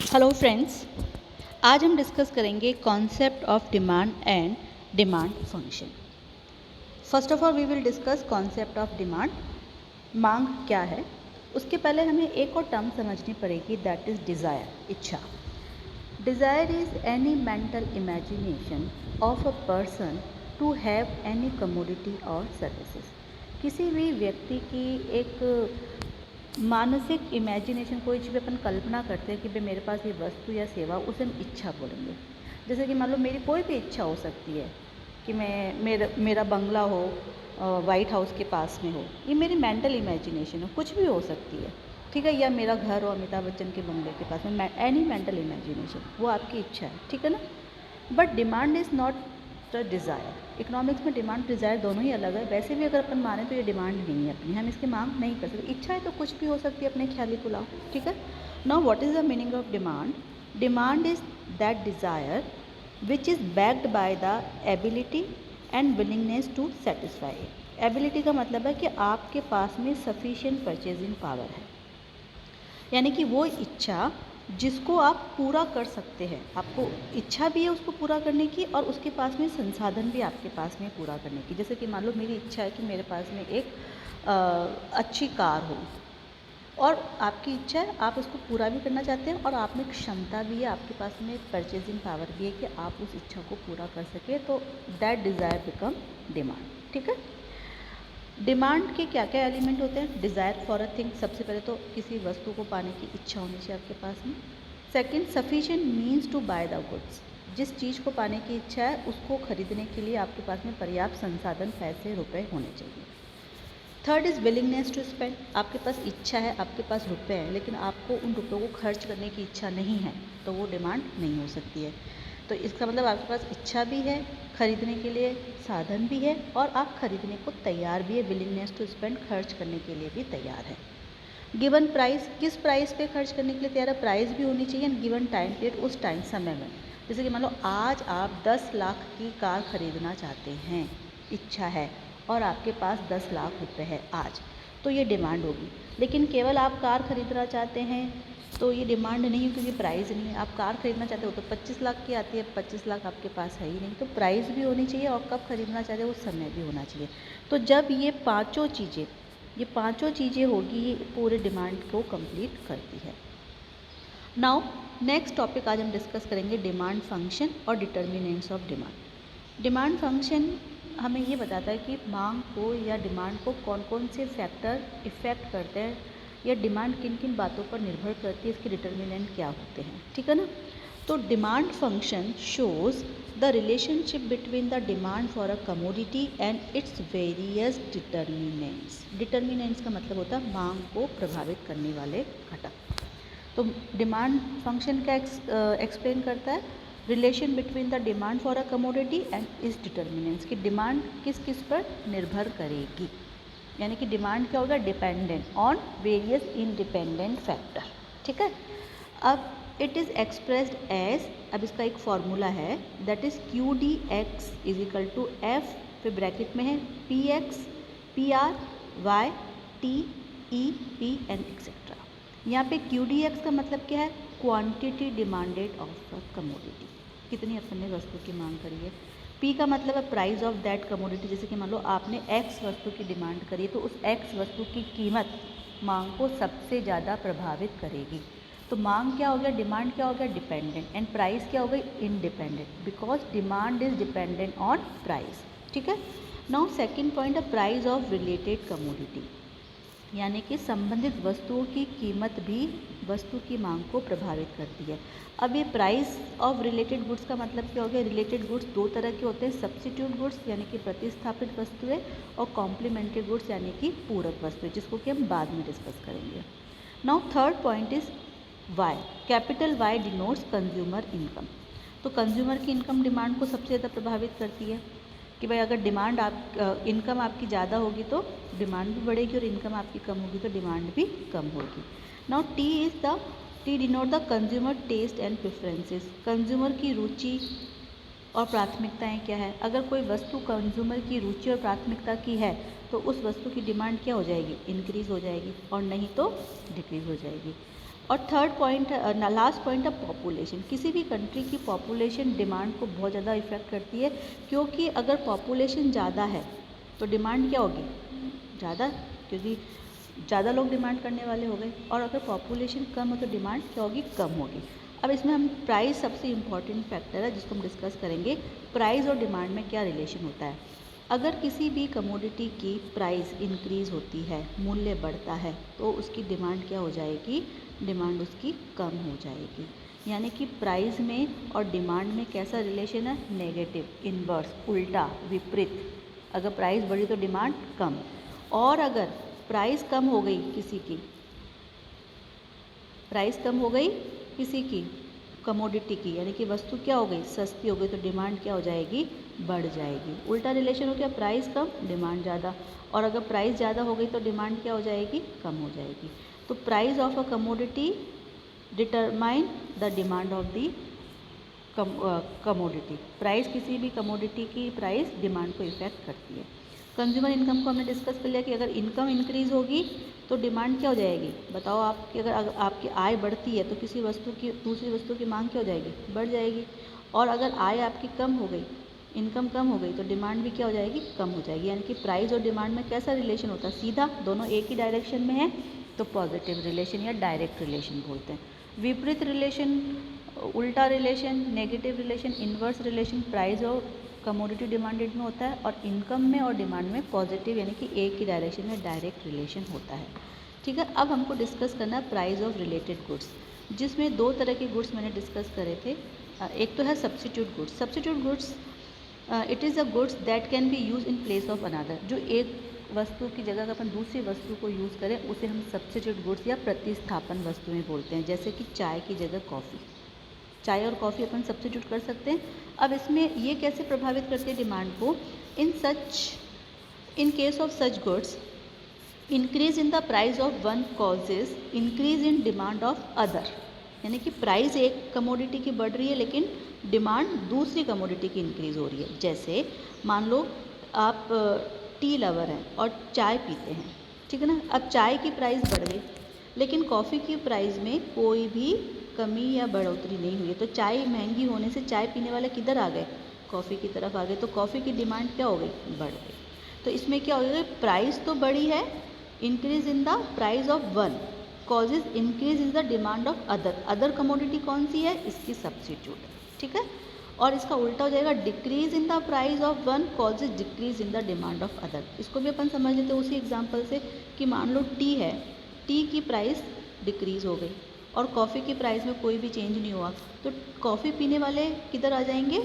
Hello friends, आज हम discuss करेंगे concept of demand and demand function. First of all we will discuss concept of demand. मांग क्या है, उसके पहले हमें एक और टर्म समझनी पड़ेगी, दैट इज़ डिज़ायर, इच्छा। Desire is any mental imagination of a person to have any commodity और सर्विसेज। किसी भी व्यक्ति की एक मानसिक इमेजिनेशन, कोई चीज़ अपन कल्पना करते हैं कि भाई मेरे पास ये वस्तु या सेवा, उसे हम इच्छा बोलेंगे। जैसे कि मान लो मेरी कोई भी इच्छा हो सकती है कि मेरा बंगला हो वाइट हाउस के पास में हो, ये मेरी मेंटल इमेजिनेशन हो, कुछ भी हो सकती है, ठीक है। या मेरा घर हो अमिताभ बच्चन के बंगले के पास में, एनी मेंटल इमेजिनेशन, वो आपकी इच्छा है, ठीक है ना। But demand is not the desire. Economics में डिमांड डिज़ायर दोनों ही अलग है। वैसे भी अगर अपन माने तो ये डिमांड नहीं है अपनी, हम इसकी मांग नहीं कर सकते। इच्छा है तो कुछ भी हो सकती है, अपने ख्याली को लाओ, ठीक है। Now what is the meaning of demand? Demand is that desire which is backed by the ability and willingness to satisfy. Ability का मतलब है कि आपके पास में सफिशिएंट परचेजिंग पावर है, यानी कि वो इच्छा जिसको आप पूरा कर सकते हैं। आपको इच्छा भी है उसको पूरा करने की, और उसके पास में संसाधन भी आपके पास में पूरा करने की। जैसे कि मान लो मेरी इच्छा है कि मेरे पास में एक अच्छी कार हो, और आपकी इच्छा है, आप उसको पूरा भी करना चाहते हैं, और आप में क्षमता भी है, आपके पास में परचेजिंग पावर भी है कि आप उस इच्छा को पूरा कर सके, तो दैट डिज़ायर बिकम डिमांड, ठीक है। डिमांड के क्या क्या एलिमेंट होते हैं? डिज़ायर फॉर अ थिंग, सबसे पहले तो किसी वस्तु को पाने की इच्छा होनी चाहिए आपके पास में। Second, sufficient means to buy the goods, जिस चीज़ को पाने की इच्छा है उसको खरीदने के लिए आपके पास में पर्याप्त संसाधन, पैसे, रुपए होने चाहिए। Third is willingness to spend, आपके पास इच्छा है, आपके पास रुपए हैं, लेकिन आपको उन रुपयों को खर्च करने की इच्छा नहीं है, तो वो डिमांड नहीं हो सकती है। तो इसका मतलब आपके पास इच्छा भी है, खरीदने के लिए साधन भी है, और आप खरीदने को तैयार भी है, विलिंगनेस टू स्पेंड, खर्च करने के लिए भी तैयार है। गिवन प्राइस, किस प्राइस पे खर्च करने के लिए तैयार है, प्राइस भी होनी चाहिए, एंड गिवन टाइम पीरियड, उस टाइम समय में। जैसे कि मान लो आज आप 10 लाख की कार खरीदना चाहते हैं, इच्छा है, और आपके पास 10 लाख रुपए है आज, तो ये डिमांड होगी। लेकिन केवल आप कार खरीदना चाहते हैं तो ये डिमांड नहीं है, क्योंकि प्राइस नहीं है। आप कार खरीदना चाहते हो तो 25 लाख की आती है, 25 लाख आपके पास है ही नहीं, तो प्राइस भी होनी चाहिए, और कब खरीदना चाहते हो उस समय भी होना चाहिए। तो जब ये पांचों चीज़ें होगी, ये पूरे डिमांड को कंप्लीट करती है। नाउ नेक्स्ट टॉपिक आज हम डिस्कस करेंगे डिमांड फंक्शन और determinants of demand. Demand function हमें ये बताता है कि मांग को या डिमांड को कौन कौन से फैक्टर इफ़ेक्ट करते हैं, या डिमांड किन किन बातों पर निर्भर करती है, इसके डिटर्मिनेंट क्या होते हैं, ठीक है ना। तो demand function shows the relationship between the demand for a commodity and its various determinants. Determinants का मतलब होता है मांग को प्रभावित करने वाले घटक। तो डिमांड फंक्शन क्या एक्सप्लेन करता है? Relation between the demand for a commodity and इस डिटर्मिनेंट्स, की डिमांड किस किस पर निर्भर करेगी, यानी कि डिमांड क्या होगा? Dependent on various independent factor, ठीक है। अब इट इज़ एक्सप्रेस्ड एज, अब इसका एक फॉर्मूला है, that is Q D X is equal to F, फिर ब्रैकेट में है P X, P R, Y, T, E, P N etcetera. यहाँ पे क्यू डी एक्स का मतलब क्या है? Quantity demanded of a commodity, कितनी अपन ने वस्तु की मांग करी है। पी का मतलब है प्राइस ऑफ दैट कमोडिटी, जैसे कि मान लो आपने एक्स वस्तु की डिमांड करी है, तो उस एक्स वस्तु की कीमत मांग को सबसे ज़्यादा प्रभावित करेगी। तो मांग क्या हो गया? डिमांड क्या हो गया? डिपेंडेंट, एंड प्राइस क्या हो गई? Independent, because demand is dependent on price, ठीक है। नाउ सेकेंड पॉइंट है प्राइस ऑफ रिलेटेड कमोडिटी, यानी कि संबंधित वस्तुओं की कीमत भी वस्तु की मांग को प्रभावित करती है। अब ये प्राइस ऑफ रिलेटेड गुड्स का मतलब क्या हो गया? रिलेटेड गुड्स दो तरह के होते हैं, सब्स्टिट्यूट गुड्स यानी कि प्रतिस्थापित वस्तुएं, और कॉम्प्लीमेंट्री गुड्स यानी कि पूरक वस्तुएं, जिसको कि हम बाद में डिस्कस करेंगे। Now third point is Y, capital Y denotes consumer income. तो कंज्यूमर की इनकम डिमांड को सबसे ज़्यादा प्रभावित करती है, कि भाई अगर डिमांड इनकम आपकी ज़्यादा होगी तो डिमांड भी बढ़ेगी, और इनकम आपकी कम होगी तो डिमांड भी कम होगी। Now T denote the consumer taste and preferences, consumer की रुचि और प्राथमिकताएं क्या है। अगर कोई वस्तु कंज्यूमर की रुचि और प्राथमिकता की है तो उस वस्तु की डिमांड क्या हो जाएगी? इंक्रीज़ हो जाएगी, और नहीं तो डिक्रीज़ हो जाएगी। और थर्ड पॉइंट है, लास्ट पॉइंट है पॉपुलेशन। किसी भी कंट्री की पॉपुलेशन डिमांड को बहुत ज़्यादा इफ़ेक्ट करती है, क्योंकि अगर पॉपुलेशन ज़्यादा है तो डिमांड क्या होगी, ज़्यादा, क्योंकि ज़्यादा लोग डिमांड करने वाले हो गए। और अगर पॉपुलेशन कम हो तो डिमांड क्या होगी, कम होगी। अब इसमें हम प्राइस सबसे इम्पॉर्टेंट फैक्टर है जिसको हम डिस्कस करेंगे। प्राइस और डिमांड में क्या रिलेशन होता है। अगर किसी भी कमोडिटी की प्राइस इंक्रीज़ होती है, मूल्य बढ़ता है, तो उसकी डिमांड क्या हो जाएगी, डिमांड उसकी कम हो जाएगी। यानी कि प्राइस में और डिमांड में कैसा रिलेशन है, नेगेटिव, इन्वर्स, उल्टा, विपरीत। अगर प्राइस बढ़ी तो डिमांड कम, और अगर प्राइस कम हो गई किसी की, प्राइस कम हो गई किसी की कमोडिटी की, यानी कि वस्तु क्या हो गई, सस्ती हो गई, तो डिमांड क्या हो जाएगी, बढ़ जाएगी। उल्टा रिलेशन हो गया, प्राइस कम डिमांड ज़्यादा, और अगर प्राइस ज़्यादा हो गई तो डिमांड क्या हो जाएगी, कम हो जाएगी। तो price of a commodity determine the demand of the commodity. Price किसी भी कमोडिटी की प्राइस डिमांड को इफेक्ट करती है। कंज्यूमर इनकम को हमने डिस्कस कर लिया कि अगर इनकम इंक्रीज़ होगी तो डिमांड क्या हो जाएगी, बताओ आपकी, अगर आपकी आय बढ़ती है तो किसी वस्तु की, दूसरी वस्तु की मांग क्या हो जाएगी, बढ़ जाएगी। और अगर आय आपकी कम हो गई, इनकम कम हो गई, तो डिमांड भी क्या हो जाएगी, कम हो जाएगी। यानी कि प्राइस और डिमांड में कैसा रिलेशन होता है, सीधा, दोनों एक ही डायरेक्शन में है, तो पॉजिटिव रिलेशन या डायरेक्ट रिलेशन बोलते हैं। विपरीत रिलेशन, उल्टा relation, negative relation, inverse relation price और कमोडिटी डिमांडेड में होता है, और इनकम में और डिमांड में पॉजिटिव, यानी कि एक ही डायरेक्शन में डायरेक्ट रिलेशन होता है। ठीक है, अब हमको डिस्कस करना है प्राइस ऑफ रिलेटेड गुड्स, जिसमें दो तरह के गुड्स मैंने डिस्कस करे थे। एक तो है substitute goods. Substitute goods it is a goods that can be use in place of another. जो एक वस्तु की जगह अगर अपन दूसरी वस्तु को यूज़ करें उसे हम सब्स्टिट्यूट गुड्स या प्रतिस्थापन वस्तुएं बोलते हैं। जैसे कि चाय की जगह कॉफ़ी, चाय और कॉफ़ी अपन सब्स्टिट्यूट कर सकते हैं। अब इसमें ये कैसे प्रभावित करती है डिमांड को, इन case of such goods increase in the price of one causes increase in demand of other. यानी कि प्राइस एक कमोडिटी की बढ़ रही है लेकिन डिमांड दूसरी कमोडिटी की इंक्रीज हो रही है। जैसे मान लो आप टी लवर हैं और चाय पीते हैं, ठीक है ना। अब चाय की प्राइस बढ़ गई लेकिन कॉफ़ी की प्राइस में कोई भी कमी या बढ़ोतरी नहीं हुई है, तो चाय महंगी होने से चाय पीने वाले किधर आ गए, कॉफ़ी की तरफ आ गए, तो कॉफ़ी की डिमांड क्या हो गई, बढ़ गई। तो इसमें क्या हो गया, प्राइस तो बढ़ी है, increase in the price of one causes increase in the demand of other. Other commodity कौन सी है, इसकी सब्स्टिट्यूट है, ठीक है। और इसका उल्टा हो जाएगा, decrease in the price of one causes decrease in the demand of other. इसको भी अपन समझ लेते हैं उसी एग्जाम्पल से कि मान लो टी है, टी की प्राइस डिक्रीज़ हो गई और कॉफ़ी की प्राइस में कोई भी चेंज नहीं हुआ, तो कॉफ़ी पीने वाले किधर आ जाएंगे,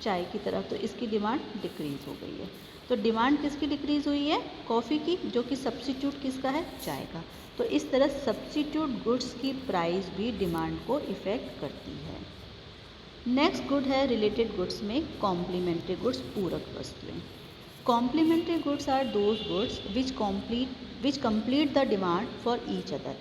चाय की तरफ, तो इसकी डिमांड डिक्रीज़ हो गई है। तो डिमांड किसकी डिक्रीज़ हुई है, कॉफ़ी की, जो कि सब्स्टिट्यूट किसका है, चाय का। तो इस तरह सब्स्टिट्यूट गुड्स की प्राइस भी डिमांड को इफ़ेक्ट करती है। नेक्स्ट गुड है रिलेटेड गुड्स में कॉम्प्लीमेंट्री गुड्स, पूरक वस्तुएं। Complementary goods are those goods which complete the demand for each other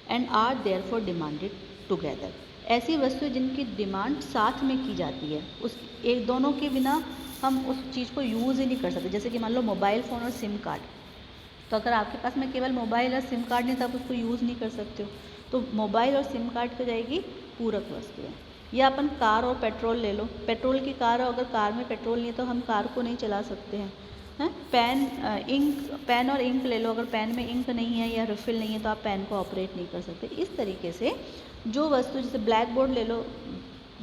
and are therefore demanded together. ऐसी वस्तुएं जिनकी डिमांड साथ में की जाती है, उस एक दोनों के बिना हम उस चीज़ को यूज़ ही नहीं कर सकते। जैसे कि मान लो मोबाइल फ़ोन और सिम कार्ड, तो अगर आपके पास में केवल मोबाइल और सिम कार्ड नहीं तो आप उसको यूज़ नहीं कर सकते हो, तो मोबाइल और सिम कार्ड की जाएगी पूरक वस्तुएं। या अपन कार और पेट्रोल ले लो, पेट्रोल की कार हो, अगर कार में पेट्रोल नहीं है तो हम कार को नहीं चला सकते हैं। पेन और इंक ले लो, अगर पेन में इंक नहीं है या रिफिल नहीं है तो आप पेन को ऑपरेट नहीं कर सकते। इस तरीके से जो वस्तु, जैसे ब्लैक बोर्ड ले लो,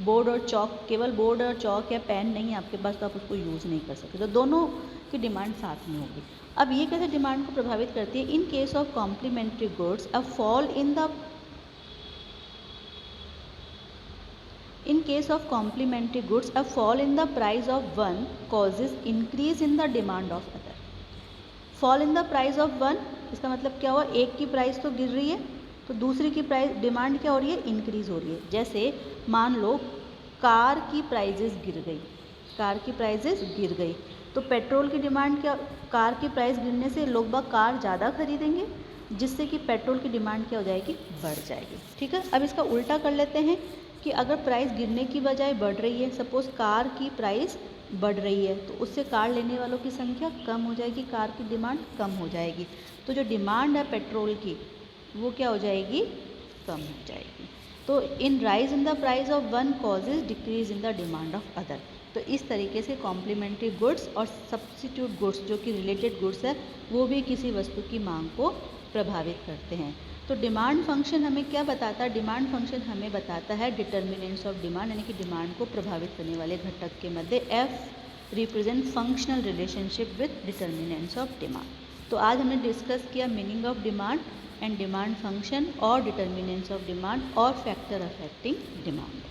बोर्ड और चौक, केवल बोर्ड और चौक या पेन नहीं है आपके पास तो आप उसको यूज़ नहीं कर सकते, तो दोनों की डिमांड साथ में होगी। अब ये कैसे डिमांड को प्रभावित करती है, in case of complementary goods a fall in the In case of complementary goods, a fall in the price of one causes increase in the demand of other. Fall in the price of one, इसका मतलब क्या हुआ, एक की price तो गिर रही है तो दूसरी की प्राइस, डिमांड क्या हो रही है, इंक्रीज हो रही है। जैसे मान लो कार की प्राइजेस गिर गई, कार की प्राइजेस गिर गई तो पेट्रोल की डिमांड क्या, कार की प्राइस गिरने से लोग बाग कार ज़्यादा खरीदेंगे जिससे कि पेट्रोल की डिमांड क्या हो जाएगी, बढ़ जाएगी, ठीक है। अब इसका उल्टा कर लेते हैं कि अगर प्राइस गिरने की बजाय बढ़ रही है, सपोज़ कार की प्राइस बढ़ रही है तो उससे कार लेने वालों की संख्या कम हो जाएगी, कार की डिमांड कम हो जाएगी, तो जो डिमांड है पेट्रोल की वो क्या हो जाएगी, कम हो जाएगी। तो इन rise in the price of one causes decrease in the demand of other. तो इस तरीके से कॉम्प्लीमेंट्री गुड्स और सब्स्टिट्यूट गुड्स जो कि रिलेटेड गुड्स है वो भी किसी वस्तु की मांग को प्रभावित करते हैं। तो डिमांड फंक्शन हमें क्या बताता है? डिमांड फंक्शन हमें बताता है डिटर्मिनेंट्स ऑफ डिमांड, यानी कि डिमांड को प्रभावित करने वाले घटक के मध्य F represent functional relationship with determinants of demand. तो आज हमने डिस्कस किया meaning of demand and demand function और डिटर्मिनेंट्स ऑफ डिमांड और फैक्टर अफेक्टिंग डिमांड।